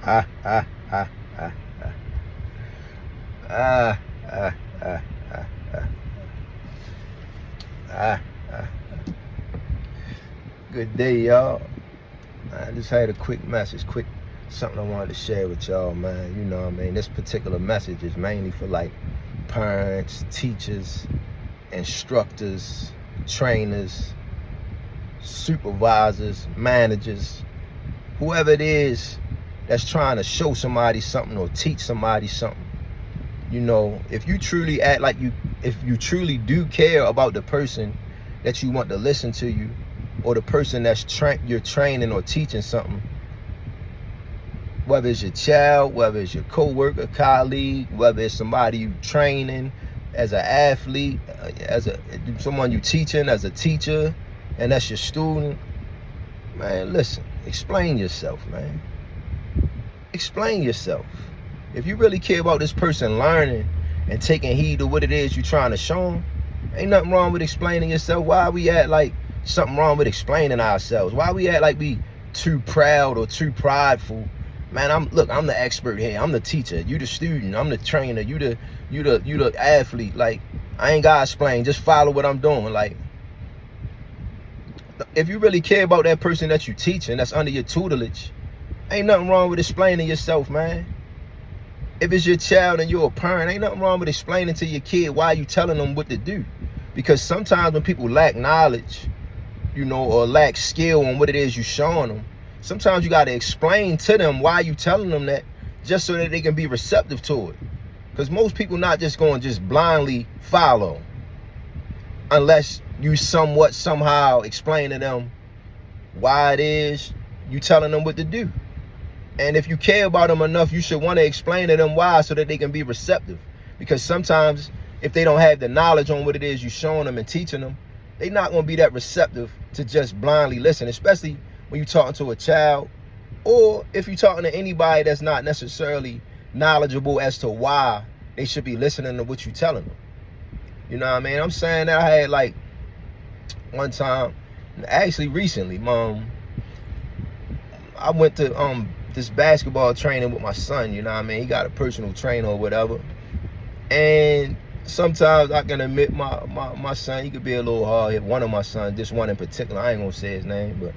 Ah, ah, ah, ah, ah, ah, ah, ah, ah, ah. Good day, y'all. I just had a quick message, something I wanted to share with y'all, man. You know what I mean? This particular message is mainly for like parents, teachers, instructors, trainers, supervisors, managers, whoever it is that's trying to show somebody something or teach somebody something. You know, if you truly act like if you truly do care about the person that you want to listen to you, or the person that's you're training or teaching something, whether it's your child, whether it's your co-worker, colleague, whether it's somebody you training as an athlete, as someone you teaching as a teacher, and that's your student, man, listen, explain yourself, man. Explain yourself. If you really care about this person learning and taking heed of what it is you're trying to show them, ain't nothing wrong with explaining yourself. Why we act like something wrong with explaining ourselves? Why we act like we too proud or too prideful? Man, I'm the expert here. I'm the teacher. You the student. I'm the trainer. You the athlete. Like, I ain't gotta explain. Just follow what I'm doing. Like, if you really care about that person that you teaching, that's under your tutelage, ain't nothing wrong with explaining yourself, man. If it's your child and you're a parent, ain't nothing wrong with explaining to your kid why you telling them what to do. Because sometimes when people lack knowledge, you know, or lack skill on what it is you're showing them, sometimes you got to explain to them why you telling them that, just so that they can be receptive to it. Because most people not just going to just blindly follow unless you somehow explain to them why it is you telling them what to do. And if you care about them enough, you should want to explain to them why, so that they can be receptive. Because sometimes if they don't have the knowledge on what it is you're showing them and teaching them, they're not going to be that receptive to just blindly listen, especially when you're talking to a child, or if you're talking to anybody that's not necessarily knowledgeable as to why they should be listening to what you're telling them. You know what I mean? I'm saying that I had like one time, actually recently, I went to this basketball training with my son. You know what I mean? He got a personal trainer or whatever. And sometimes I can admit my son, he could be a little hard-headed. One of my sons, this one in particular, I ain't gonna say his name, but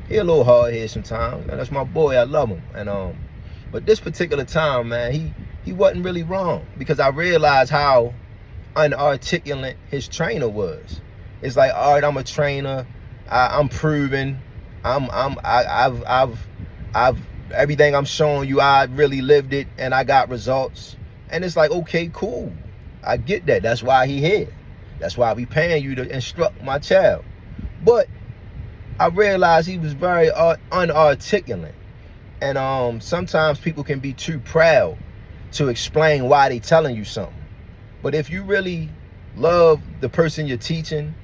he a little hard-headed sometimes. And that's my boy, I love him. And but this particular time, man, he wasn't really wrong, because I realized how unarticulate his trainer was. It's like, all right, I'm a trainer, I'm proven, I've everything I'm showing you, I really lived it and I got results. And it's like, okay, cool, I get that. That's why he here. That's why we paying you to instruct my child. But I realized he was very unarticulate. And sometimes people can be too proud to explain why they telling you something. But if you really love the person you're teaching,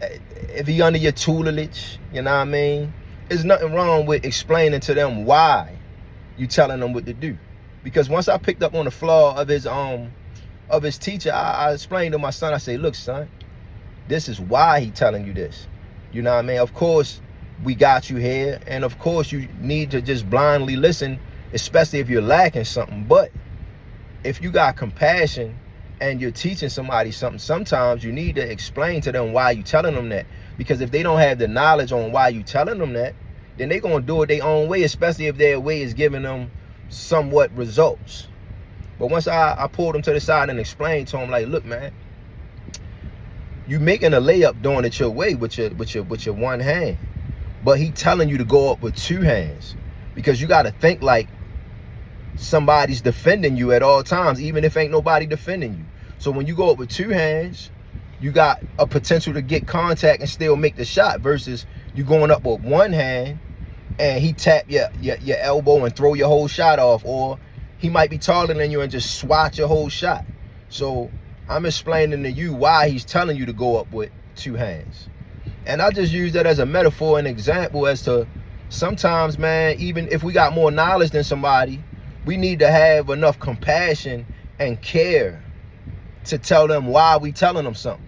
if he under your tutelage, you know what I mean, there's nothing wrong with explaining to them why you telling them what to do. Because once I picked up on the flaw of his teacher, I explained to my son, I say, look, son, this is why he telling you this. You know what I mean? Of course, we got you here, and of course you need to just blindly listen, especially if you're lacking something. But if you got compassion and you're teaching somebody something, sometimes you need to explain to them why you telling them that. Because if they don't have the knowledge on why you telling them that, then they're going to do it their own way, especially if their way is giving them somewhat results. But once I pulled them to the side and explained to them, like, look, man, you making a layup doing it your way with your one hand, but he telling you to go up with two hands, because you got to think like somebody's defending you at all times, even if ain't nobody defending you. So when you go up with two hands, you got a potential to get contact and still make the shot, versus you going up with one hand and he tap your elbow and throw your whole shot off, or he might be taller than you and just swat your whole shot. So I'm explaining to you why he's telling you to go up with two hands. And I just use that as a metaphor and example as to sometimes, man, even if we got more knowledge than somebody, we need to have enough compassion and care to tell them why we telling them something,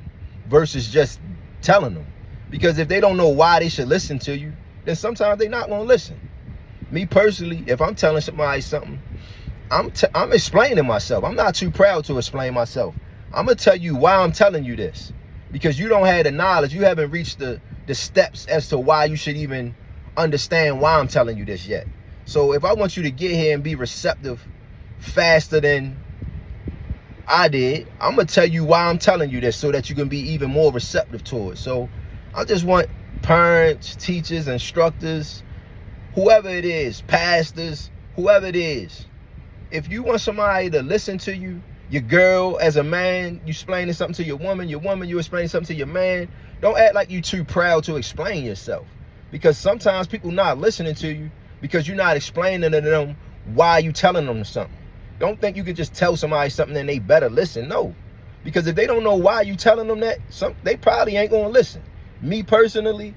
versus just telling them. Because if they don't know why they should listen to you, then sometimes they're not going to listen. Me personally, if I'm telling somebody something, I'm explaining myself. I'm not too proud to explain myself. I'm gonna tell you why I'm telling you this, because you don't have the knowledge. You haven't reached the steps as to why you should even understand why I'm telling you this yet. So if I want you to get here and be receptive faster than I did, I'm gonna tell you why I'm telling you this, so that you can be even more receptive to it. So I just want parents, teachers, instructors, whoever it is, pastors, whoever it is, if you want somebody to listen to you, your girl as a man, you explaining something to your woman, you explaining something to your man, don't act like you too proud to explain yourself. Because sometimes people not listening to you because you're not explaining to them why you telling them something. Don't think you can just tell somebody something and they better listen. No. Because if they don't know why you telling them that, they probably ain't gonna listen. Me personally,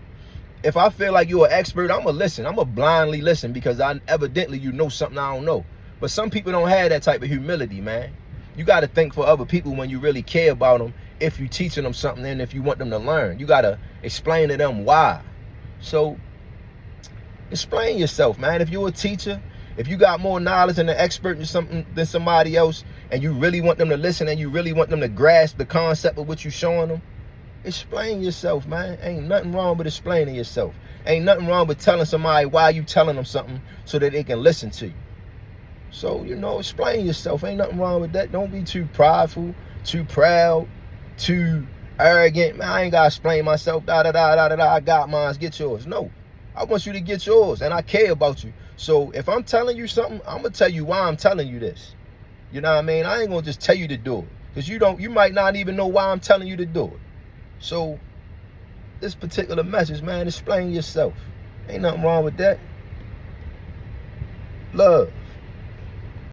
if I feel like you're an expert, I'm gonna listen. I'm gonna blindly listen because evidently you know something I don't know. But some people don't have that type of humility, man. You got to think for other people when you really care about them. If you're teaching them something and if you want them to learn, you got to explain to them why. So explain yourself, man. If you're a teacher, if you got more knowledge and an expert in something than somebody else, and you really want them to listen and you really want them to grasp the concept of what you're showing them, explain yourself, man. Ain't nothing wrong with explaining yourself. Ain't nothing wrong with telling somebody why you telling them something so that they can listen to you. So, explain yourself. Ain't nothing wrong with that. Don't be too prideful, too proud, too arrogant. Man, I ain't got to explain myself. I got mine. Get yours. No. I want you to get yours, and I care about you. So if I'm telling you something, I'm going to tell you why I'm telling you this. You know what I mean? I ain't going to just tell you to do it, because you might not even know why I'm telling you to do it. So this particular message, man, explain yourself. Ain't nothing wrong with that. Love.